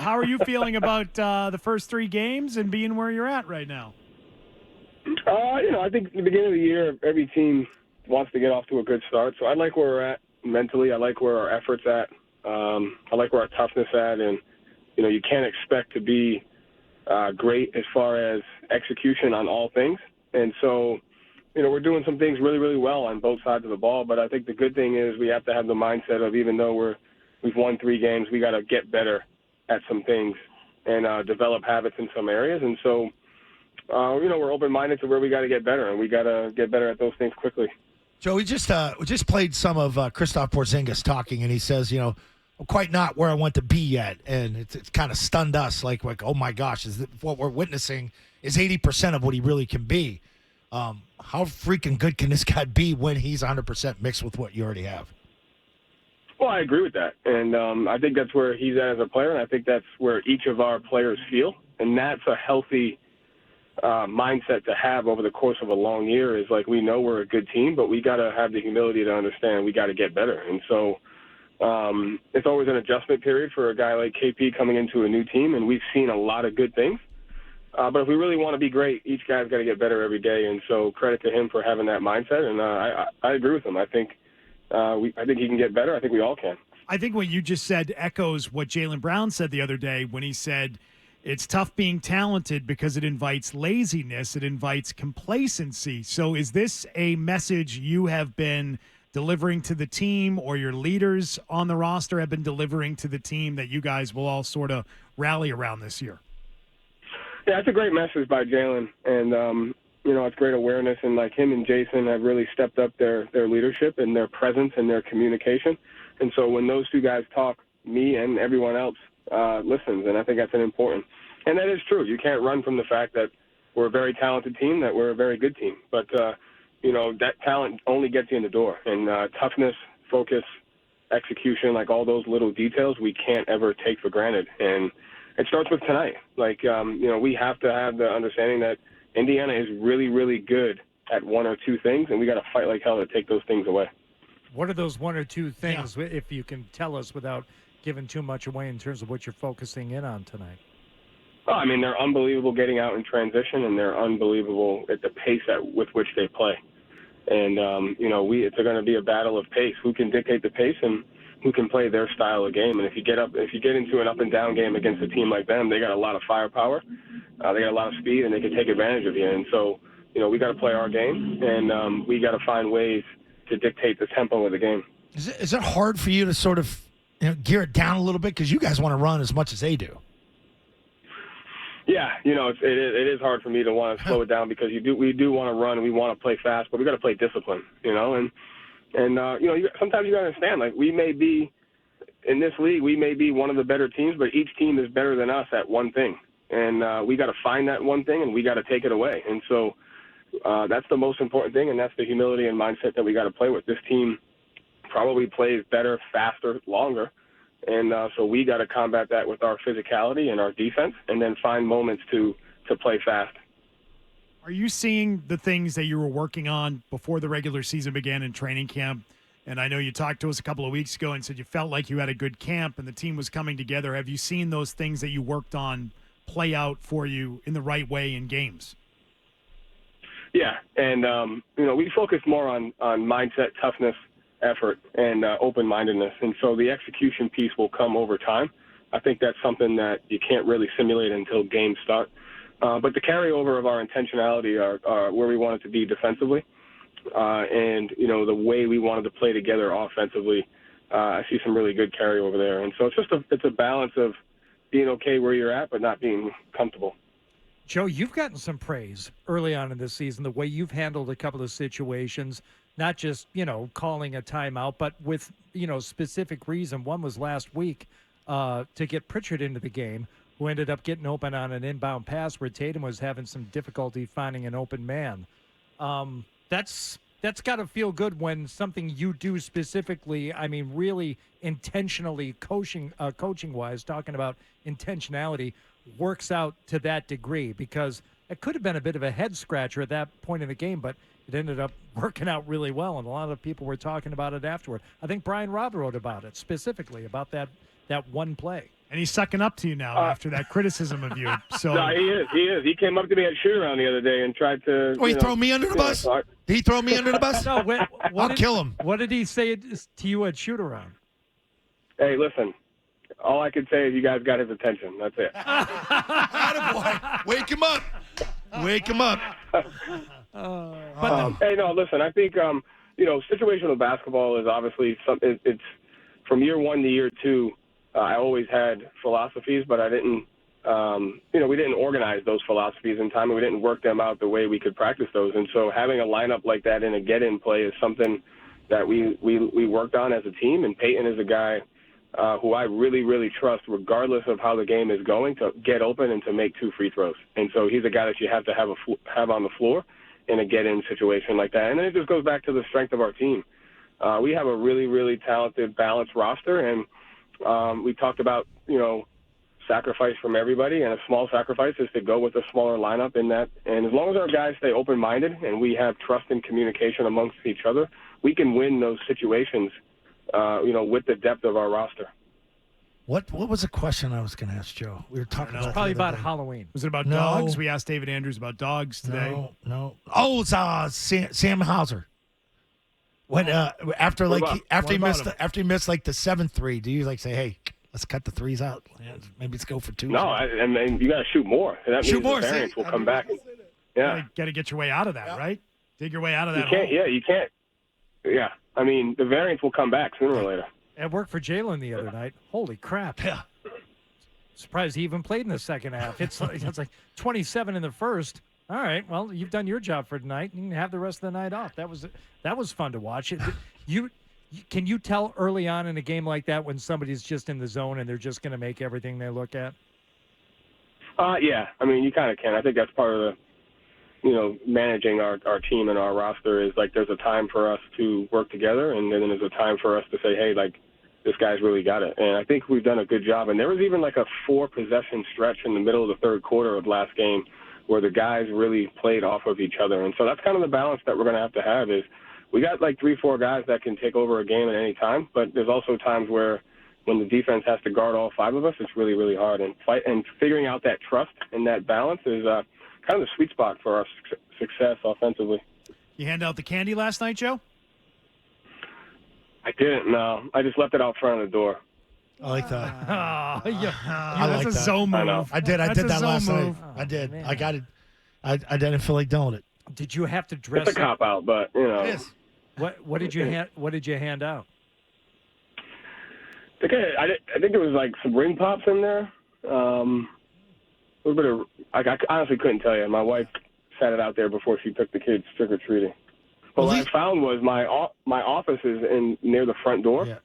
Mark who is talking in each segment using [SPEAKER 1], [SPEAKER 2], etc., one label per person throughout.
[SPEAKER 1] how are you feeling about the first 3 games and being where you're at right now?
[SPEAKER 2] I think at the beginning of the year, every team wants to get off to a good start. So I like where we're at mentally. I like where our effort's at. I like where our toughness at. And, you can't expect to be great as far as execution on all things. And so, we're doing some things really, really well on both sides of the ball. But I think the good thing is we have to have the mindset of, even though we've won 3 games, we got to get better at some things and develop habits in some areas. And so, we're open-minded to where we got to get better, and we got to get better at those things quickly.
[SPEAKER 3] Joe, we just played some of Kristaps Porzingis talking, and he says, I'm quite not where I want to be yet, and it's kind of stunned us, like oh my gosh, what we're witnessing is 80% of what he really can be. How freaking good can this guy be when he's 100% mixed with what you already have?
[SPEAKER 2] Well, I agree with that, and I think that's where he's at as a player, and I think that's where each of our players feel, and that's a healthy mindset to have over the course of a long year. Is like, we know we're a good team, but we got to have the humility to understand we got to get better. And so it's always an adjustment period for a guy like KP coming into a new team, and we've seen a lot of good things. But if we really want to be great, each guy's got to get better every day. And so credit to him for having that mindset. And I agree with him. I think he can get better. I think we all can.
[SPEAKER 1] I think what you just said echoes what Jaylen Brown said the other day when he said, it's tough being talented because it invites laziness. It invites complacency. So is this a message you have been delivering to the team, or your leaders on the roster have been delivering to the team, that you guys will all sort of rally around this year?
[SPEAKER 2] Yeah, it's a great message by Jaylen. And, it's great awareness. And like him and Jason have really stepped up their leadership and their presence and their communication. And so when those 2 guys talk, me and everyone else listens, and I think that's an important. And that is true. You can't run from the fact that we're a very talented team, that we're a very good team. But, that talent only gets you in the door. And toughness, focus, execution, like all those little details, we can't ever take for granted. And it starts with tonight. Like, we have to have the understanding that Indiana is really, really good at 1 or 2 things, and we got to fight like hell to take those things away.
[SPEAKER 4] What are those 1 or 2 things, if you can tell us without giving too much away in terms of what you're focusing in on tonight?
[SPEAKER 2] Oh, I mean, they're unbelievable getting out in transition, and they're unbelievable at the pace with which they play. And, it's going to be a battle of pace. Who can dictate the pace and who can play their style of game? And if you get into an up-and-down game against a team like them, they got a lot of firepower, they got a lot of speed, and they can take advantage of you. And so, we got to play our game, and we got to find ways to dictate the tempo of the game.
[SPEAKER 3] Is it hard for you to sort of gear it down a little bit, because you guys want to run as much as they do?
[SPEAKER 2] Yeah, it is hard for me to want to slow it down, because we do want to run and we want to play fast, but we got to play discipline, and sometimes you got to understand, like, we may be in this league, we may be one of the better teams, but each team is better than us at one thing, and we got to find that one thing and we got to take it away. And so that's the most important thing, and that's the humility and mindset that we got to play with. This team probably plays better, faster, longer. And so we got to combat that with our physicality and our defense, and then find moments to play fast.
[SPEAKER 1] Are you seeing the things that you were working on before the regular season began in training camp? And I know you talked to us a couple of weeks ago and said you felt like you had a good camp and the team was coming together. Have you seen those things that you worked on play out for you in the right way in games?
[SPEAKER 2] Yeah, and, we focused more on mindset, toughness, effort, and open-mindedness. And so the execution piece will come over time. I think that's something that you can't really simulate until games start. But the carryover of our intentionality are where we want it to be defensively. And, the way we wanted to play together offensively, I see some really good carryover there. And so it's a balance of being okay where you're at, but not being comfortable.
[SPEAKER 4] Joe, you've gotten some praise early on in this season, the way you've handled a couple of situations, not just, calling a timeout, but with, specific reason. One was last week to get Pritchard into the game, who ended up getting open on an inbound pass where Tatum was having some difficulty finding an open man. That's got to feel good when something you do specifically, really intentionally coaching-wise, talking about intentionality, works out to that degree, because it could have been a bit of a head-scratcher at that point in the game, but it ended up working out really well, and a lot of people were talking about it afterward. I think Brian Robb wrote about it, specifically about that one play.
[SPEAKER 1] And he's sucking up to you now after that criticism of you. So
[SPEAKER 2] No, he is. He is. He came up to me at shoot-around the other day and tried to.
[SPEAKER 3] Oh, he throw me under the bus? Did he throw me under the bus?
[SPEAKER 4] No,
[SPEAKER 3] I'll kill him.
[SPEAKER 4] What did he say to you at shoot-around?
[SPEAKER 2] Hey, listen. All I can say is you guys got his attention. That's it.
[SPEAKER 3] Attaboy. Wake him up. Wake him up.
[SPEAKER 2] Hey, no, listen. I think situational basketball is obviously something. It's from year one to year two. I always had philosophies, but I didn't. We didn't organize those philosophies in time, and we didn't work them out the way we could practice those. And so, having a lineup like that in a get-in play is something that we worked on as a team. And Peyton is a guy who I really, really trust, regardless of how the game is going, to get open and to make 2 free throws. And so he's a guy that you have to have on the floor in a get-in situation like that. And then it just goes back to the strength of our team. We have a really, really talented, balanced roster, and we talked about, sacrifice from everybody, and a small sacrifice is to go with a smaller lineup in that. And as long as our guys stay open-minded and we have trust and communication amongst each other, we can win those situations with the depth of our roster.
[SPEAKER 3] What was the question I was going to ask Joe? We were talking about
[SPEAKER 4] Probably
[SPEAKER 3] the other
[SPEAKER 4] about
[SPEAKER 3] day.
[SPEAKER 4] Halloween.
[SPEAKER 1] was it about
[SPEAKER 3] No.
[SPEAKER 1] dogs? We asked David Andrews about dogs today.
[SPEAKER 3] No. Oh, it's Sam Hauser. When after
[SPEAKER 2] What
[SPEAKER 3] like
[SPEAKER 2] about-
[SPEAKER 3] he
[SPEAKER 1] what about him?
[SPEAKER 3] after he missed like the 7th three, do you like say, hey, let's cut the threes out? Yeah, maybe let's go for 2.
[SPEAKER 2] No, I mean, you got to shoot more. And that
[SPEAKER 3] Shoot
[SPEAKER 2] means
[SPEAKER 3] more,
[SPEAKER 2] the variance
[SPEAKER 3] see?
[SPEAKER 2] will come back. Yeah.
[SPEAKER 1] Got to get your way out of that, right? Dig your way out of
[SPEAKER 2] You
[SPEAKER 1] that
[SPEAKER 2] can't.
[SPEAKER 1] hole.
[SPEAKER 2] Yeah, you can't. Yeah. I mean, the variance will come back sooner or later.
[SPEAKER 4] It worked for Jalen the other night. Holy crap.
[SPEAKER 3] Yeah.
[SPEAKER 4] Surprised he even played in the second half. It's like 27 in the first. All right, well, you've done your job for tonight. You can have the rest of the night off. That was fun to watch. Can you tell early on in a game like that when somebody's just in the zone and they're just going to make everything they look at?
[SPEAKER 2] Yeah. I mean, you kind of can. I think that's part of the, managing our team and our roster is like there's a time for us to work together, and then there's a time for us to say, hey, like, this guy's really got it. And I think we've done a good job. And there was even like a 4-possession stretch in the middle of the third quarter of last game where the guys really played off of each other. And so that's kind of the balance that we're going to have is we got like 3-4 guys that can take over a game at any time, but there's also times where when the defense has to guard all 5 of us, it's really, really hard. And figuring out that trust and that balance is kind of the sweet spot for our success offensively.
[SPEAKER 1] You hand out the candy last night, Joe?
[SPEAKER 2] I didn't, no. I just left it out front of the door.
[SPEAKER 3] I like that.
[SPEAKER 4] Oh, yeah.
[SPEAKER 3] I
[SPEAKER 1] That's
[SPEAKER 3] like
[SPEAKER 1] a
[SPEAKER 3] that.
[SPEAKER 1] zone
[SPEAKER 2] I know.
[SPEAKER 1] move.
[SPEAKER 3] I did. I
[SPEAKER 1] That's
[SPEAKER 3] did
[SPEAKER 1] a
[SPEAKER 3] that
[SPEAKER 1] zone
[SPEAKER 3] last night.
[SPEAKER 1] move.
[SPEAKER 3] I did.
[SPEAKER 4] man.
[SPEAKER 3] I got it. I didn't feel like doing it.
[SPEAKER 4] Did you have to dress
[SPEAKER 2] It's a
[SPEAKER 4] up?
[SPEAKER 2] cop-out, but,
[SPEAKER 3] It is.
[SPEAKER 4] What did you hand out?
[SPEAKER 2] I think there was like some ring pops in there. A little bit of. I honestly couldn't tell you. My wife sat it out there before she took the kids trick or treating. But what I found was my office is near the front door,
[SPEAKER 3] Yeah.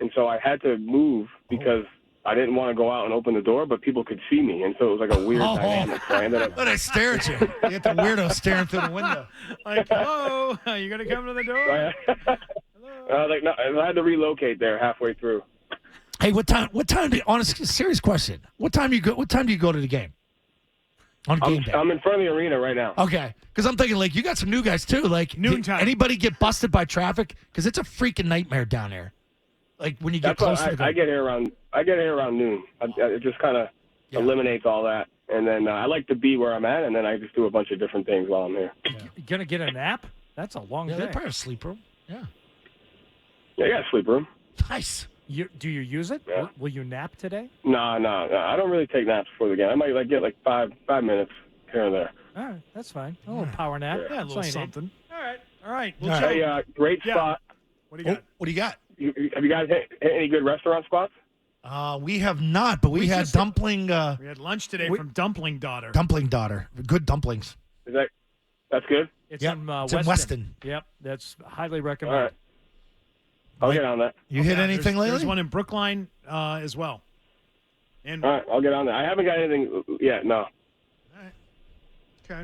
[SPEAKER 2] and so I had to move because I didn't want to go out and open the door, but people could see me, and so it was like a weird dynamic. So I ended up.
[SPEAKER 3] Let I stare at you. You get the weirdo staring through the window.
[SPEAKER 1] Like, hello, are you going to come to the door?
[SPEAKER 2] No, I had to relocate there halfway through.
[SPEAKER 3] Hey, what time? Honest, serious question. What time do you go to the game? On game day.
[SPEAKER 2] I'm in front of the arena right now.
[SPEAKER 3] Okay, because I'm thinking like you got some new guys too. Like,
[SPEAKER 1] Noontime.
[SPEAKER 3] Anybody get busted by traffic? Because it's a freaking nightmare down there. Like when you get
[SPEAKER 2] That's why
[SPEAKER 3] close to the
[SPEAKER 2] I
[SPEAKER 3] game.
[SPEAKER 2] get here around noon. It just kind of eliminates all that, and then I like to be where I'm at, and then I just do a bunch of different things while I'm here.
[SPEAKER 4] You gonna get a nap? That's a long
[SPEAKER 3] Yeah, they
[SPEAKER 4] day.
[SPEAKER 3] probably have a sleep room. Yeah,
[SPEAKER 2] Yeah, I got a sleep room.
[SPEAKER 3] nice.
[SPEAKER 4] Do you use it?
[SPEAKER 2] Yeah.
[SPEAKER 4] Will you nap today?
[SPEAKER 2] No, I don't really take naps before the game. I might get like five minutes here and there.
[SPEAKER 4] All right, that's fine. A little power nap.
[SPEAKER 1] Yeah, a
[SPEAKER 4] That's
[SPEAKER 1] little
[SPEAKER 4] all you need.
[SPEAKER 1] something. All right. Well,
[SPEAKER 3] All
[SPEAKER 1] Joe,
[SPEAKER 3] right.
[SPEAKER 2] Hey, great
[SPEAKER 1] Yeah.
[SPEAKER 2] spot.
[SPEAKER 1] what do you got?
[SPEAKER 3] What do you got?
[SPEAKER 2] Have you guys hit any good restaurant spots?
[SPEAKER 3] We have not, but we had
[SPEAKER 4] just-
[SPEAKER 3] dumpling.
[SPEAKER 1] We had lunch today from Dumpling Daughter.
[SPEAKER 3] Dumpling daughter. Good dumplings.
[SPEAKER 2] That's good?
[SPEAKER 4] It's
[SPEAKER 3] Yep,
[SPEAKER 4] in
[SPEAKER 3] it's in Weston.
[SPEAKER 4] Yep, that's highly
[SPEAKER 2] All
[SPEAKER 4] recommended.
[SPEAKER 2] right. I'll get on that.
[SPEAKER 3] You hit
[SPEAKER 1] Yeah,
[SPEAKER 3] anything lately?
[SPEAKER 1] There's one in Brookline as well. And
[SPEAKER 2] All right, I'll get on that. I haven't got anything yet, no.
[SPEAKER 1] okay.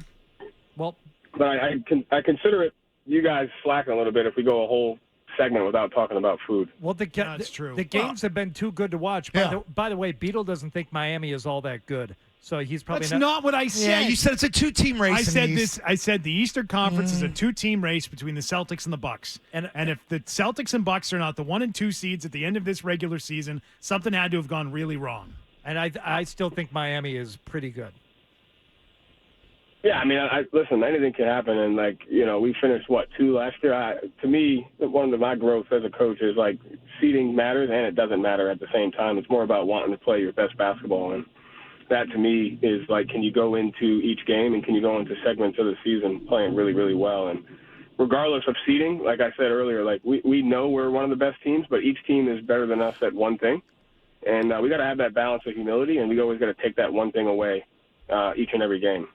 [SPEAKER 4] Well,
[SPEAKER 2] But I consider it you guys slacking a little bit if we go a whole segment without talking about food.
[SPEAKER 1] That's true.
[SPEAKER 4] The games have been too good to watch.
[SPEAKER 3] Yeah.
[SPEAKER 4] By the way, Beetle doesn't think Miami is all that good, so he's probably
[SPEAKER 1] That's not what I said.
[SPEAKER 3] Yeah, you said it's a 2-team race.
[SPEAKER 1] I
[SPEAKER 3] in
[SPEAKER 1] said
[SPEAKER 3] the
[SPEAKER 1] this.
[SPEAKER 3] East.
[SPEAKER 1] I said the Eastern Conference is a 2-team race between the Celtics and the Bucks.
[SPEAKER 4] And
[SPEAKER 1] if the Celtics and Bucks are not the 1 and 2 seeds at the end of this regular season, something had to have gone really wrong.
[SPEAKER 4] And I still think Miami is pretty good.
[SPEAKER 2] Yeah, I mean, listen, anything can happen, and we finished 2 last year. To me, one of my growth as a coach is seeding matters, and it doesn't matter at the same time. It's more about wanting to play your best basketball, and that to me is can you go into each game and can you go into segments of the season playing really, really well? And regardless of seeding, like I said earlier, we know we're one of the best teams, but each team is better than us at one thing, and we got to have that balance of humility, and we always got to take that one thing away each and every game.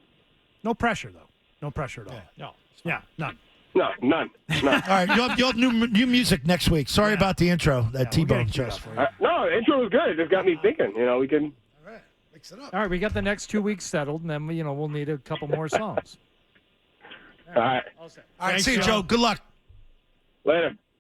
[SPEAKER 1] No pressure, though. No pressure at all.
[SPEAKER 4] No.
[SPEAKER 1] Yeah, none.
[SPEAKER 2] No, none.
[SPEAKER 3] All right, you'll have new music next week. Sorry about the intro that
[SPEAKER 1] we'll
[SPEAKER 3] T-Bone
[SPEAKER 1] get it
[SPEAKER 3] chose.
[SPEAKER 1] queued up
[SPEAKER 2] No, the intro was good. It just got me thinking. We can.
[SPEAKER 3] All right, mix it up.
[SPEAKER 4] All right, we got the next 2 weeks settled, and then we'll need a couple more songs.
[SPEAKER 2] All right.
[SPEAKER 3] All right,
[SPEAKER 1] Thanks,
[SPEAKER 3] see you,
[SPEAKER 1] Joe.
[SPEAKER 3] Joe. Good luck.
[SPEAKER 2] Later.